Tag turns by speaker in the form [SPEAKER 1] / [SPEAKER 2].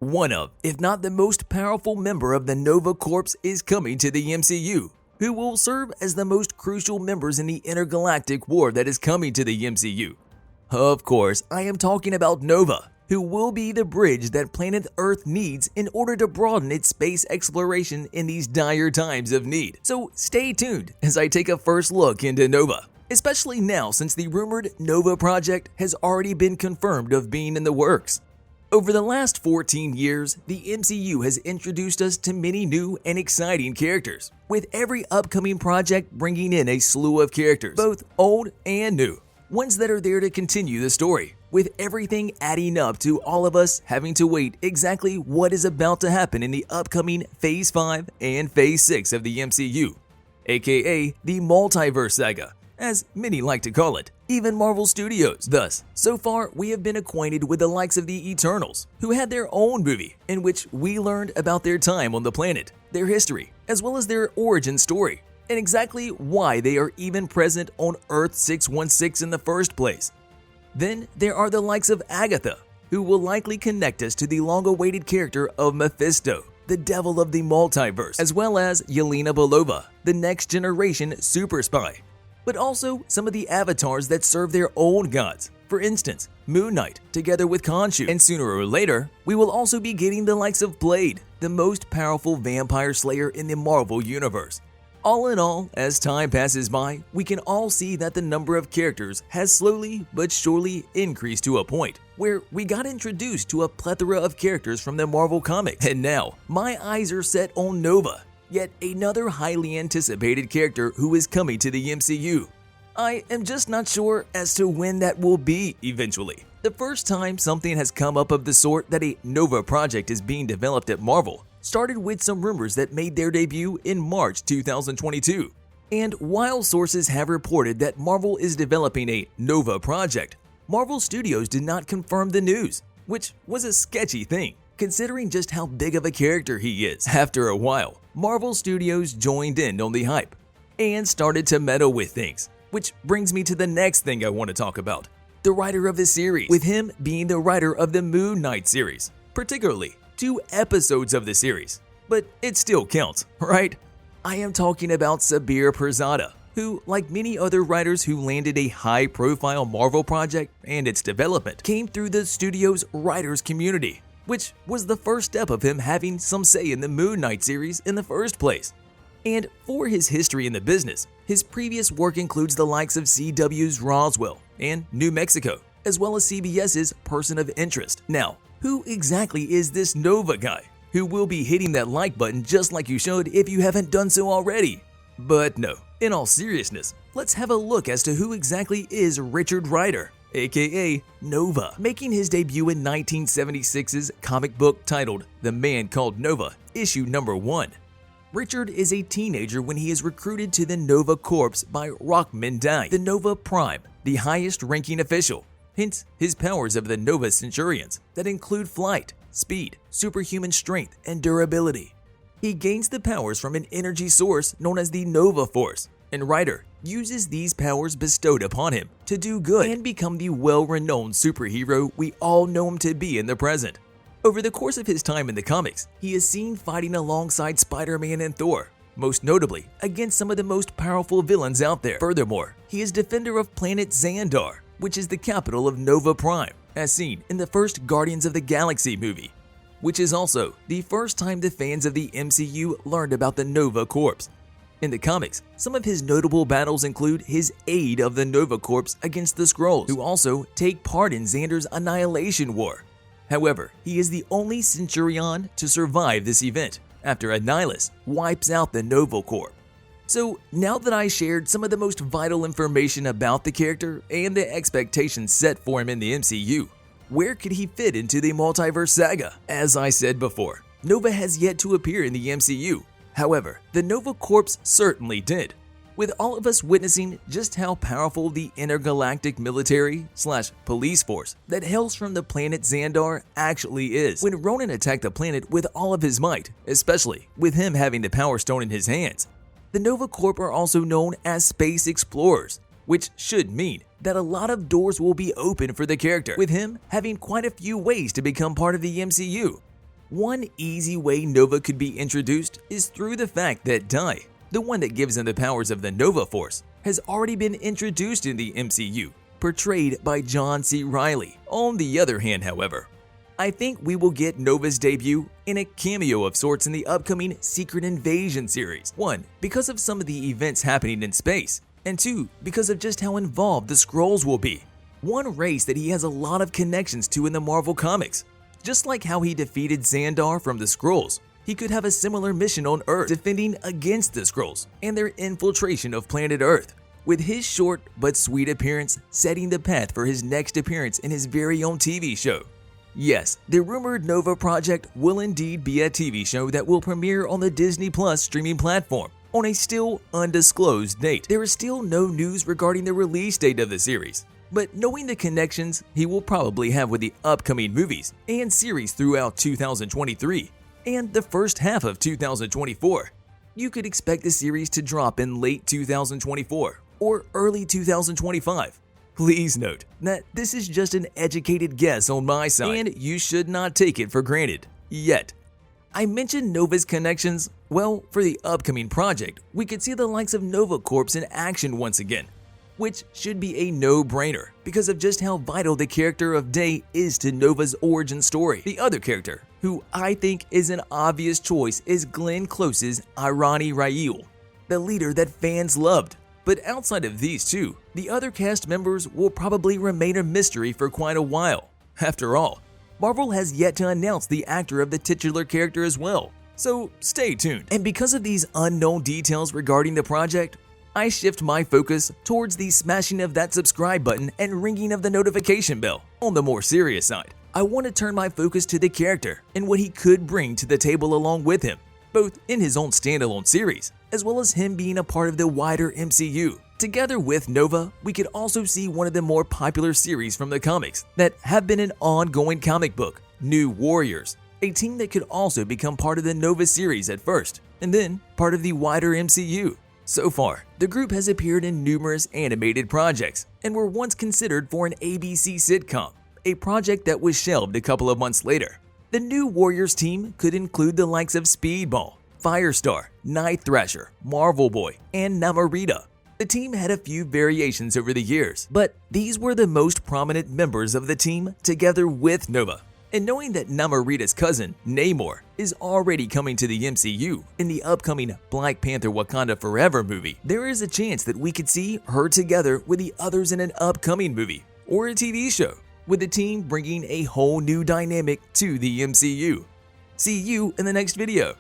[SPEAKER 1] One of, if not the most powerful member of the Nova Corps is coming to the MCU, who will serve as the most crucial members in the intergalactic war that is coming to the MCU. Of course, I am talking about Nova, who will be the bridge that planet Earth needs in order to broaden its space exploration in these dire times of need. So stay tuned as I take a first look into Nova, especially now since the rumored Nova project has already been confirmed of being in the works. Over the last 14 years, the MCU has introduced us to many new and exciting characters, with every upcoming project bringing in a slew of characters, both old and new, ones that are there to continue the story, with everything adding up to all of us having to wait exactly what is about to happen in the upcoming Phase 5 and Phase 6 of the MCU, aka the Multiverse Saga, as many like to call it, even Marvel Studios. Thus, so far we have been acquainted with the likes of the Eternals, who had their own movie in which we learned about their time on the planet, their history, as well as their origin story, and exactly why they are even present on Earth 616 in the first place. Then there are the likes of Agatha, who will likely connect us to the long-awaited character of Mephisto, the devil of the multiverse, as well as Yelena Belova, the next generation super spy, but also some of the avatars that serve their own gods. For instance, Moon Knight, together with Khonshu, and sooner or later, we will also be getting the likes of Blade, the most powerful vampire slayer in the Marvel Universe. All in all, as time passes by, we can all see that the number of characters has slowly but surely increased to a point where we got introduced to a plethora of characters from the Marvel Comics. And now, my eyes are set on Nova, yet another highly anticipated character who is coming to the MCU. I am just not sure as to when that will be eventually. The first time something has come up of the sort that a Nova project is being developed at Marvel started with some rumors that made their debut in March 2022. And while sources have reported that Marvel is developing a Nova project, Marvel Studios did not confirm the news, which was a sketchy thing, considering just how big of a character he is. After a while, Marvel Studios joined in on the hype and started to meddle with things, which brings me to the next thing I want to talk about, the writer of the series, with him being the writer of the Moon Knight series, particularly 2 episodes of the series, but it still counts, right? I am talking about Sabir Pirzada, who, like many other writers who landed a high-profile Marvel project and its development, came through the studio's writers community, which was the first step of him having some say in the Moon Knight series in the first place. And for his history in the business, his previous work includes the likes of CW's Roswell and New Mexico, as well as CBS's Person of Interest. Now, who exactly is this Nova guy, who will be hitting that like button just like you should if you haven't done so already? But no, in all seriousness, let's have a look as to who exactly is Richard Rider, aka Nova, making his debut in 1976's comic book titled The Man Called Nova, issue number 1. Richard is a teenager when he is recruited to the Nova Corps by Rhomann Dey, the Nova Prime, the highest-ranking official. Hence, his powers of the Nova Centurions that include flight, speed, superhuman strength, and durability. He gains the powers from an energy source known as the Nova Force, and Rider uses these powers bestowed upon him to do good and become the well-renowned superhero we all know him to be in the present. Over the course of his time in the comics, he is seen fighting alongside Spider-Man and Thor, most notably against some of the most powerful villains out there. Furthermore, he is defender of planet Xandar, which is the capital of Nova Prime, as seen in the first Guardians of the Galaxy movie, which is also the first time the fans of the MCU learned about the Nova Corps. In the comics, some of his notable battles include his aid of the Nova Corps against the Skrulls, who also take part in Xandar's Annihilation War. However, he is the only Centurion to survive this event, after Annihilus wipes out the Nova Corps. So, now that I shared some of the most vital information about the character and the expectations set for him in the MCU, where could he fit into the Multiverse Saga? As I said before, Nova has yet to appear in the MCU. However, the Nova Corps certainly did, with all of us witnessing just how powerful the intergalactic military/police force that hails from the planet Xandar actually is. When Rhomann attacked the planet with all of his might, especially with him having the Power Stone in his hands, the Nova Corps are also known as Space Explorers, which should mean that a lot of doors will be open for the character, with him having quite a few ways to become part of the MCU. One easy way Nova could be introduced is through the fact that Dey, the one that gives him the powers of the Nova Force, has already been introduced in the MCU, portrayed by John C. Reilly. On the other hand, however, I think we will get Nova's debut in a cameo of sorts in the upcoming Secret Invasion series. 1. Because of some of the events happening in space, and 2. Because of just how involved the Skrulls will be. One race that he has a lot of connections to in the Marvel Comics. Just like how he defeated Xandar from the Skrulls, he could have a similar mission on Earth defending against the Skrulls and their infiltration of planet Earth, with his short but sweet appearance setting the path for his next appearance in his very own TV show. Yes, the rumored Nova project will indeed be a TV show that will premiere on the Disney Plus streaming platform on a still undisclosed date. There is still no news regarding the release date of the series, but knowing the connections he will probably have with the upcoming movies and series throughout 2023 and the first half of 2024, you could expect the series to drop in late 2024 or early 2025. Please note that this is just an educated guess on my side, and you should not take it for granted yet. I mentioned Nova's connections. Well, for the upcoming project, we could see the likes of Nova Corps in action once again, which should be a no-brainer because of just how vital the character of Dey is to Nova's origin story. The other character, who I think is an obvious choice, is Glenn Close's Irani Reilly, the leader that fans loved. But outside of these two, the other cast members will probably remain a mystery for quite a while. After all, Marvel has yet to announce the actor of the titular character as well, so stay tuned. And because of these unknown details regarding the project, I shift my focus towards the smashing of that subscribe button and ringing of the notification bell. On the more serious side, I want to turn my focus to the character and what he could bring to the table along with him, both in his own standalone series, as well as him being a part of the wider MCU. Together with Nova, we could also see one of the more popular series from the comics that have been an ongoing comic book, New Warriors, a team that could also become part of the Nova series at first, and then part of the wider MCU. So far, the group has appeared in numerous animated projects and were once considered for an ABC sitcom, a project that was shelved a couple of months later. The New Warriors team could include the likes of Speedball, Firestar, Night Thrasher, Marvel Boy, and Namorita. The team had a few variations over the years, but these were the most prominent members of the team together with Nova. And knowing that Namorita's cousin, Namor, is already coming to the MCU in the upcoming Black Panther Wakanda Forever movie, there is a chance that we could see her together with the others in an upcoming movie or a TV show, with the team bringing a whole new dynamic to the MCU. See you in the next video.